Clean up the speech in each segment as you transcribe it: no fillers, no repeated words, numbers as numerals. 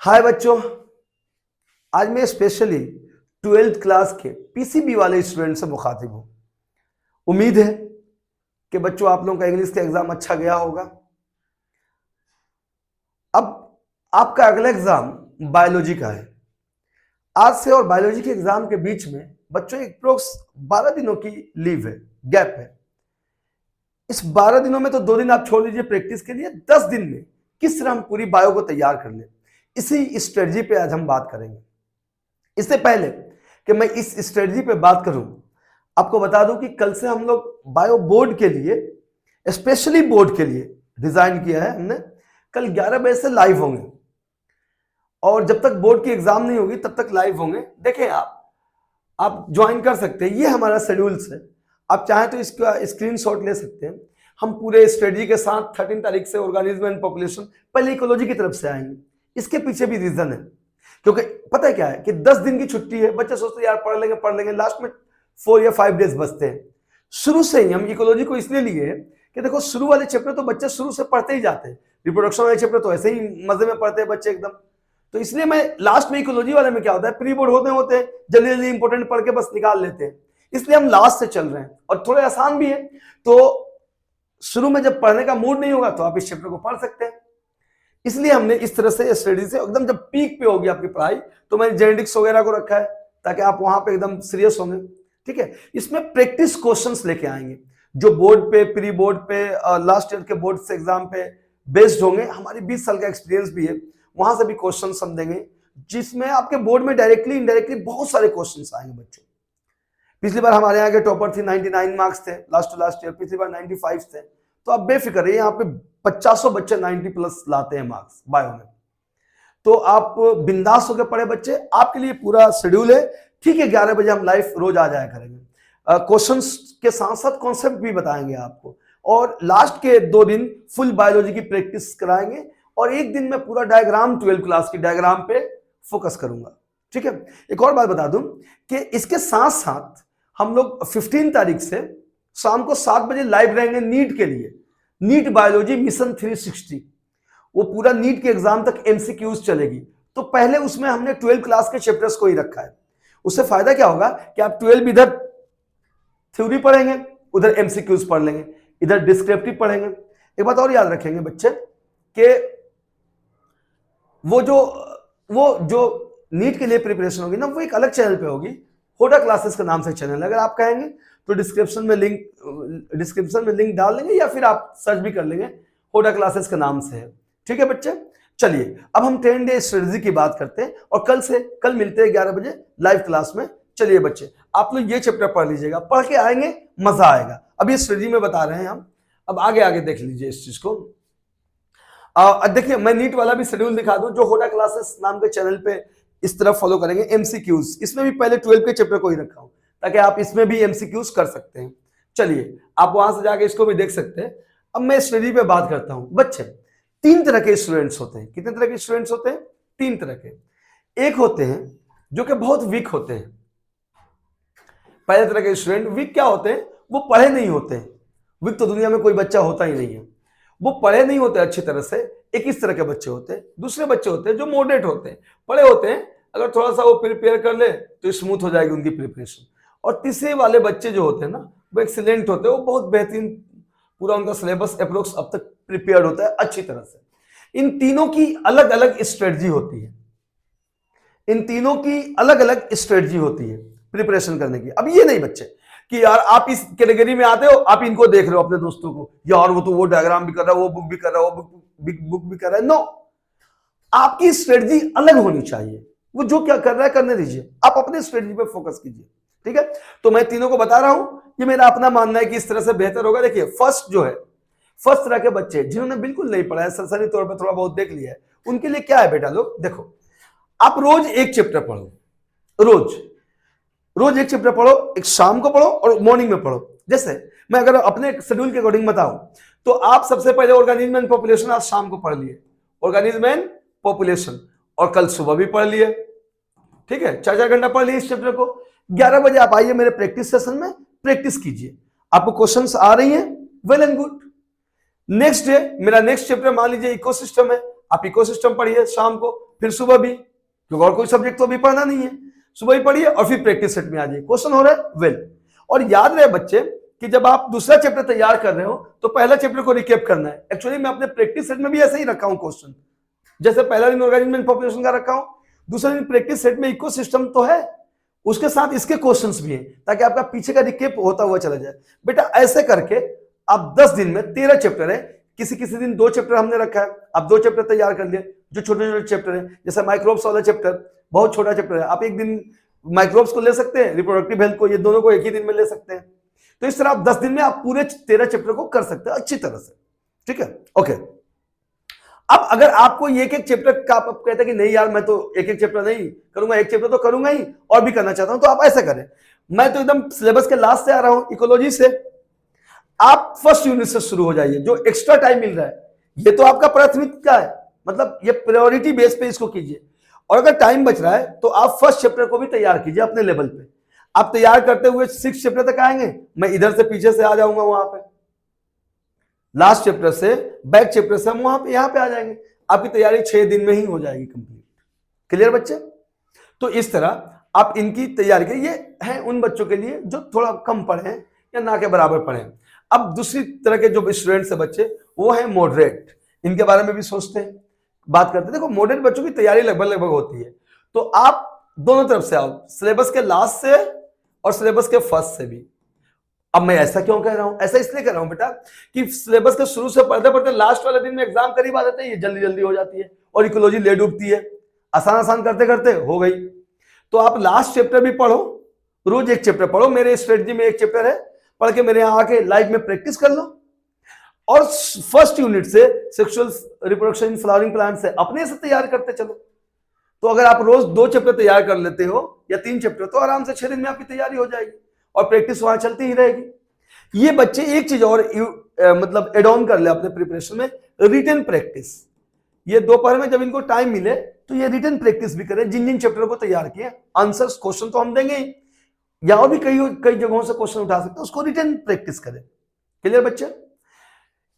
हाय बच्चों, आज मैं स्पेशली 12th क्लास के पीसीबी वाले स्टूडेंट से मुखातिब हूँ। उम्मीद है कि बच्चों आप लोगों का इंग्लिश का एग्जाम अच्छा गया होगा। अब आपका अगला एग्जाम बायोलॉजी का है। आज से और बायोलॉजी के एग्जाम के बीच में बच्चों एक अप्रोक्स 12 दिनों की लीव है, गैप है। इस 12 दिनों में तो 2 दिन आप छोड़ दीजिए प्रैक्टिस के लिए, 10 दिन में किस तरह हम पूरी बायो को तैयार कर लें, इसी स्ट्रेटजी पे आज हम बात करेंगे। इससे पहले कि मैं इस स्ट्रेटजी पे बात करूं, आपको बता दूं कि कल से हम लोग बायो बोर्ड के लिए, स्पेशली बोर्ड के लिए डिजाइन किया है हमने। कल 11 बजे से लाइव होंगे और जब तक बोर्ड की एग्जाम नहीं होगी तब तक लाइव होंगे। देखें, आप ज्वाइन कर सकते हैं, ये हमारा शेड्यूल्स है। आप चाहें तो इसका स्क्रीनशॉट ले सकते हैं। हम पूरे स्ट्रेटजी के साथ 13 तारीख से ऑर्गेनिज्म एंड पॉपुलेशन, पहले इकोलॉजी की तरफ से आएंगे। इसके पीछे भी रीजन है, क्योंकि पता है क्या है कि 10 दिन की छुट्टी है, बच्चे सोचते हैं यार पढ़ लेंगे, लास्ट में 4 या 5 डेज बचते हैं। शुरू से ही हम इकोलॉजी को इसलिए लिए कि देखो, शुरू वाले चैप्टर तो बच्चे शुरू से पढ़ते ही जाते हैं, रिप्रोडक्शन वाले चैप्टर तो ऐसे ही मजे में पढ़ते हैं बच्चे एकदम। तो इसलिए मैं लास्ट में इकोलॉजी वाले में क्या होता है, प्री बोर्ड होते जल्दी जल्दी इंपॉर्टेंट पढ़ के बस निकाल लेते हैं, इसलिए हम लास्ट से चल रहे हैं और थोड़े आसान भी है। तो शुरू में जब पढ़ने का मूड नहीं होगा तो आप इस चैप्टर को पढ़ सकते हैं। इसलिए हमने इस तरह से स्टडी से एकदम जब पीक पे होगी आपकी पढ़ाई, तो मैंने जेनेटिक्स वगैरह को रखा है ताकि आप वहां पे एकदम सीरियस होंगे। ठीक है, इसमें प्रैक्टिस क्वेश्चंस लेके आएंगे जो बोर्ड पे, प्री बोर्ड पे, लास्ट ईयर के बोर्ड से एग्जाम पे बेस्ड होंगे। हमारी 20 साल का एक्सपीरियंस भी है, वहां से भी क्वेश्चन हम देंगे, जिसमें आपके बोर्ड में डायरेक्टली इनडायरेक्टली बहुत सारे क्वेश्चन आएंगे बच्चों। पिछली बार हमारे यहाँ के टॉपर थी 99 मार्क्स थे लास्ट टू लास्ट ईयर, पिछली बार 95 थे। तो आप बेफिक्र रहिए, यहाँ पे 50 बच्चे 90 प्लस लाते हैं मार्क्स बायो में। तो आप बिंदास होकर पढ़े बच्चे, आपके लिए पूरा शेड्यूल है। ठीक है, 11 बजे हम लाइव रोज आ जाया करेंगे। क्वेश्चंस के साथ साथ कॉन्सेप्ट भी बताएंगे आपको, और लास्ट के 2 दिन फुल बायोलॉजी की प्रैक्टिस कराएंगे, और एक दिन में पूरा डायग्राम 12 क्लास की डायग्राम पे फोकस करूंगा। ठीक है, एक और बात बता दूं कि इसके साथ साथ हम लोग 15 तारीख से शाम को 7 बजे लाइव रहेंगे नीट के लिए। नीट बायोलॉजी मिशन 360, वो पूरा नीट के एग्जाम तक एमसीक्यूज चलेगी। तो पहले उसमें हमने 12 क्लास के चैप्टर्स को ही रखा है। उससे फायदा क्या होगा कि आप 12 इधर थ्योरी पढ़ेंगे, उधर एमसीक्यूज पढ़ लेंगे, इधर डिस्क्रिप्टिव पढ़ेंगे। एक बात और याद रखेंगे बच्चे कि वो जो नीट के लिए प्रिपरेशन होगी ना, वो एक अलग चैनल पे होगी, होडा क्लासेस के नाम से चैनल। अगर आप कहेंगे तो डिस्क्रिप्शन में लिंक डाल देंगे, या फिर आप सर्च भी कर लेंगे, होडा क्लासेस के नाम से है। ठीक है बच्चे, चलिए अब हम 10 डे स्ट्रेटजी की बात करते हैं, और कल मिलते हैं 11 बजे लाइव क्लास में। चलिए बच्चे, आप लोग ये चैप्टर पढ़ लीजिएगा, पढ़ के आएंगे, मजा आएगा। अब ये स्ट्रेटजी में बता रहे हैं हम, अब आगे देख लीजिए इस चीज को। देखिए, मैं नीट वाला भी शेड्यूल दिखा दूं, जो होडा क्लासेस नाम के चैनल पे इस तरह फॉलो करेंगे। एमसीक्यूज इसमें भी पहले 12 के चैप्टर को ही रखा हूं, ताकि आप इसमें भी एमसीक्यूज कर सकते हैं। चलिए, आप वहां से जाके इसको भी देख सकते हैं। अब मैं स्टडी पे बात करता हूं। बच्चे, 3 तरह के स्टूडेंट्स होते हैं। कितने तरह के स्टूडेंट्स होते हैं? 3 तरह के। एक होते हैं जो कि बहुत वीक होते हैं। पहले तरह के स्टूडेंट वीक क्या होते हैं? वो पढ़े नहीं होते हैं। वीक तो दुनिया में कोई बच्चा होता ही नहीं है, वो पढ़े नहीं होते अच्छी तरह से। एक इस तरह के बच्चे होते हैं। दूसरे बच्चे होते हैं जो मॉडरेट होते हैं, पढ़े होते हैं, अगर थोड़ा सा वो प्रिपेयर कर ले तो स्मूथ हो जाएगी उनकी प्रिपरेशन। और तीसरे वाले बच्चे जो होते हैं ना, वो एक्सीलेंट होते हैं, वो बहुत बेहतरीन, पूरा उनका सिलेबस अप्रोक्स अब तक प्रिपेयर्ड होता है अच्छी तरह से। इन तीनों की अलग अलग स्ट्रेटजी होती है, इन तीनों की अलग अलग स्ट्रेटजी होती है प्रिपरेशन करने की। अब ये नहीं बच्चे कि यार आप इस कैटेगरी में आते हो, आप इनको देख रहे हो अपने दोस्तों को, यार वो तो वो डायग्राम भी कर रहा है, वो बुक भी कर रहा है, वो बुक भी कर रहा है। नो, आपकी स्ट्रेटजी अलग होनी चाहिए। वो जो क्या कर रहा है करने दीजिए, आप अपने स्ट्रेटजी पे फोकस कीजिए। ठीक है, तो मैं तीनों को बता रहा हूं, ये मेरा अपना मानना है कि इस तरह से बेहतर होगा। देखिए, फर्स्ट तरह के बच्चे जिन्होंने बिल्कुल नहीं पढ़ा है, सरसरी तौर पर थोड़ा बहुत देख लिया है, उनके लिए क्या है बेटा लोग, देखो, आप रोज एक चैप्टर पढ़ो, रोज एक चैप्टर पढ़ो, एक शाम को पढ़ो और मॉर्निंग में पढ़ो। जैसे मैं अगर अपने शेड्यूल के अकॉर्डिंग बताऊं, तो आप सबसे पहले ऑर्गेनिज्म एंड पॉपुलेशन आज शाम को पढ़ लिए, ऑर्गेनिज्म एंड पॉपुलेशन, और कल सुबह भी पढ़ लिए। ठीक है, 4-4 घंटा पढ़ लिए इस चैप्टर को। 11 बजे आप आइए मेरे प्रैक्टिस सेशन में, प्रैक्टिस कीजिए। आपको क्वेश्चंस आ रही हैं, well and good. Next day मेरा नेक्स्ट चैप्टर मान लीजिए इकोसिस्टम है, आप इकोसिस्टम पढ़िए शाम को, फिर सुबह भी, क्योंकि और कोई सब्जेक्ट तो अभी पढ़ना नहीं है, सुबह ही पढ़िए और फिर प्रैक्टिस सेट में आ जाइए। क्वेश्चन हो रहा है वेल। और याद रहे बच्चे कि जब आप दूसरा चैप्टर तैयार कर रहे हो तो पहला चैप्टर को रिकेप करना है। एक्चुअली मैं अपने प्रैक्टिस सेट में भी ऐसे ही रखा हूं क्वेश्चन, जैसे पहला दिन ऑर्गेनिज्म एंड पॉपुलेशन का रखा हूं, दूसरा दिन प्रैक्टिस सेट में इकोसिस्टम तो है, उसके साथ इसके क्वेश्चंस भी हैं, ताकि आपका पीछे का रिकेप होता हुआ चला जाए। बेटा ऐसे करके आप 10 दिन में 13 चैप्टर है, किसी किसी दिन 2 चैप्टर हमने रखा है, आप 2 चैप्टर तैयार कर लिए जो छोटे छोटे चैप्टर है, जैसे माइक्रोब्स वाला चैप्टर बहुत छोटा चैप्टर है, आप एक दिन माइक्रोब्स को ले सकते हैं, रिप्रोडक्टिव हेल्थ को, ये दोनों को एक ही दिन में ले सकते हैं। तो इस तरह आप 10 दिन में आप पूरे 13 चैप्टर को कर सकते हैं अच्छी तरह से, ठीक है। ओके, अब अगर आपको एक एक चैप्टर का आप कहते हैं कि नहीं यार मैं तो एक एक चैप्टर नहीं करूंगा, एक चैप्टर तो करूंगा ही और भी करना चाहता हूं, तो आप ऐसा करें, मैं तो एकदम सिलेबस के लास्ट से आ रहा हूं इकोलॉजी से, आप फर्स्ट यूनिट से शुरू हो जाइए। जो एक्स्ट्रा टाइम मिल रहा है ये तो आपका प्राथमिकता है, मतलब ये प्रायोरिटी बेस पे इसको कीजिए, और अगर टाइम बच रहा है तो आप फर्स्ट चैप्टर को भी तैयार कीजिए अपने लेवल पे। आप तैयार करते हुए 6 चैप्टर तक आएंगे, मैं इधर से पीछे से आ जाऊंगा, वहां पे लास्ट चैप्टर से बैक चैप्टर से हम वहां पे यहां पे आ जाएंगे, आपकी तैयारी 6 दिन में ही हो जाएगी कंप्लीट। क्लियर बच्चे? तो इस तरह आप इनकी तैयारी करिए। ये है उन बच्चों के लिए जो थोड़ा कम पढ़े या ना के बराबर पढ़े। अब दूसरी तरह के जो स्टूडेंट्स है बच्चे, वो है मॉडरेट, इनके बारे में भी सोचते हैं, बात करते हैं। देखो मॉडरेट बच्चों की तैयारी लगभग लगभग होती है, तो आप दोनों तरफ से आओ, सिलेबस के लास्ट से और सिलेबस के फर्स्ट से भी। अब मैं ऐसा क्यों कह रहा हूं? ऐसा इसलिए कह रहा हूं बेटा कि सिलेबस के शुरू से पढ़ते पढ़ते लास्ट वाले दिन में एग्जाम करीब आ जाते हैं, ये जल्दी जल्दी हो जाती है और इकोलॉजी ले डूबती है, आसान आसान करते करते हो गई। तो आप लास्ट चैप्टर भी पढ़ो, रोज एक चैप्टर पढ़ो, मेरे स्ट्रेटजी में एक चैप्टर है, पढ़ के मेरे यहाँ आके लाइव में प्रैक्टिस कर लो, और फर्स्ट यूनिट से sexual reproduction in flowering plant से अपने से तैयार करते चलो। तो अगर आप रोज 2 चैप्टर तैयार कर लेते हो या 3 चैप्टर, तो आराम से 6 दिन में आपकी तैयारी हो जाएगी और प्रैक्टिस वहां चलती ही रहेगी। ये बच्चे एक चीज और मतलब एड ऑन कर ले अपने प्रिपरेशन में, रिटन प्रैक्टिस। ये दोपहर में जब इनको टाइम मिले तो ये रिटन प्रैक्टिस भी करें, जिन जिन चैप्टर को तैयार किए, आंसर्स क्वेश्चन तो हम देंगे ही, या और भी कई जगहों से क्वेश्चन उठा सकते हैं, उसको रिटन प्रैक्टिस करें। क्लियर बच्चे?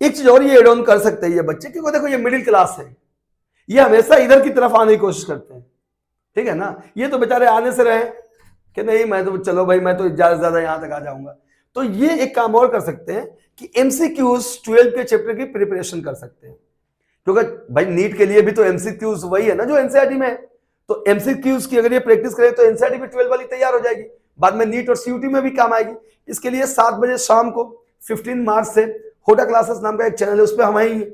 एक चीज और ये एड ऑन कर सकते हैं ये बच्चे, क्योंकि देखो ये मिडिल क्लास है, ये हमेशा इधर की तरफ आने की कोशिश करते हैं, ठीक है ना। ये तो बेचारे आने से रहे कि नहीं मैं तो चलो भाई मैं तो ज्यादा से ज्यादा यहां तक आ जाऊंगा। तो ये एक काम और कर सकते हैं कि एमसीक्यूज 12 के चैप्टर की प्रिपरेशन कर सकते हैं, क्योंकि भाई नीट के लिए भी तो एमसीक्यूज वही है ना जो एनसीईआरटी में है। तो एमसीक्यूज की अगर ये प्रैक्टिस करें तो एनसीईआरटी में 12 वाली तैयार हो जाएगी, बाद में नीट और सीयूटी में भी काम आएगी। इसके लिए 7 बजे शाम को 15 मार्च से होटा क्लासेस नाम का एक चैनल है, उस पर हम आएंगे,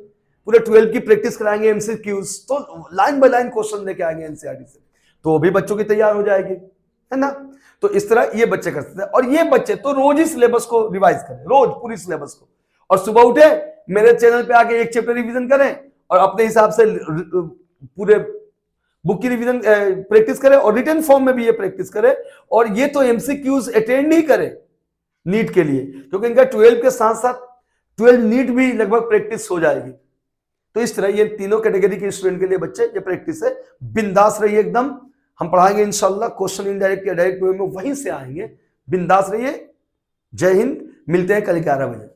पूरे 12 की प्रैक्टिस कराएंगे, एमसीक्यूज तो लाइन बाय लाइन क्वेश्चन लेके आएंगे एनसीईआरटी से, तो वो भी बच्चों की तैयार हो जाएगी, है ना। तो इस तरह ये बच्चे कर सकते हैं, और ये बच्चे तो रोज ही सिलेबस को रिवाइज करें, रोज पूरी सिलेबस को, और सुबह उठे मेरे चैनल पे आके एक चैप्टर रिवीजन करें और अपने हिसाब से पूरे बुक की रिवीजन प्रैक्टिस करें, और रिटन फॉर्म में भी ये प्रैक्टिस करें। और ये तो एमसीक्यूज अटेंड ही करें नीट के लिए, क्योंकि इनका 12 के साथ साथ 12 नीट भी लगभग प्रैक्टिस हो जाएगी। तो इस तरह ये तीनों कैटेगरी के स्टूडेंट के लिए बच्चे ये प्रैक्टिस है, बिंदास रहिए एकदम। हम पढ़ाएंगे इंशाल्लाह, क्वेश्चन इनडायरेक्ट या डायरेक्ट वे में वहीं से आएंगे, बिंदास रहिए। जय हिंद, मिलते हैं कल 11 बजे।